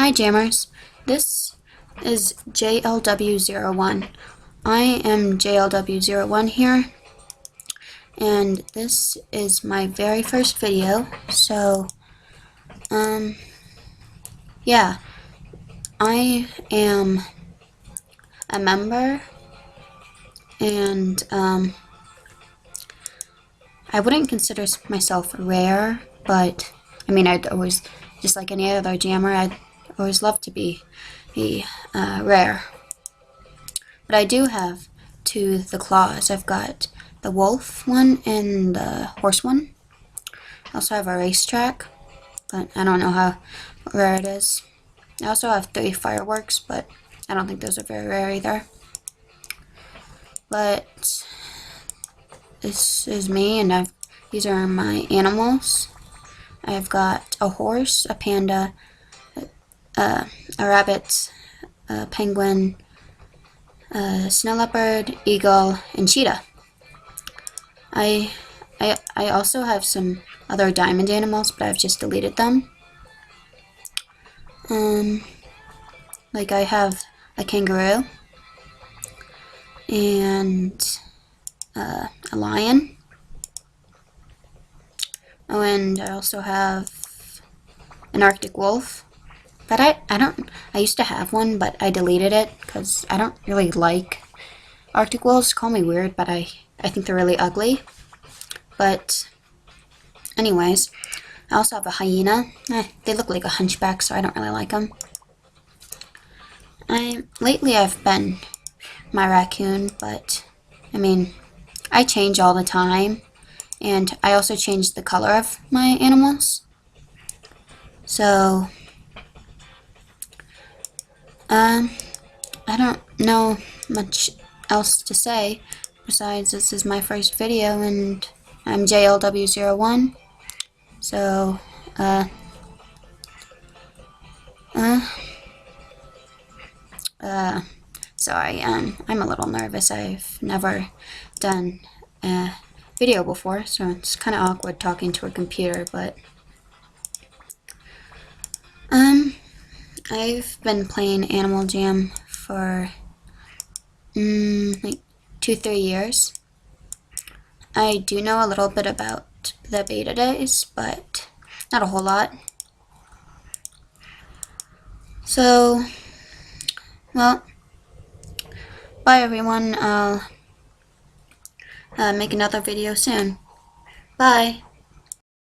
Hi Jammers, this is jlw01. I am jlw01 here, and this is my very first video, so, yeah, I am a member, and, I wouldn't consider myself rare, but, I mean, I'd always, just like any other jammer, I'd always love to be rare. But I do have the claws. I've got the wolf one and the horse one. I also have a racetrack, but I don't know how rare it is. I also have 3 fireworks, but I don't think those are very rare either. But this is me, and these are my animals. I've got a horse, a panda, a rabbit, a penguin, snow leopard, eagle, and cheetah. I also have some other diamond animals, but I've just deleted them. Like I have a kangaroo and a lion. Oh, and I also have an Arctic wolf. But I used to have one, but I deleted it because I don't really like Arctic wolves. Call me weird, but I think they're really ugly. But anyways, I also have a hyena. They look like a hunchback, so I don't really like them. Lately I've been my raccoon, but I mean, I change all the time, and I also change the color of my animals. So, I don't know much else to say besides this is my first video, and I'm jlw01. So, sorry, I'm a little nervous. I've never done a video before, so it's kind of awkward talking to a computer, but, I've been playing Animal Jam for, like 2-3 years. I do know a little bit about the beta days, but not a whole lot. So, well, bye everyone. I'll make another video soon. Bye.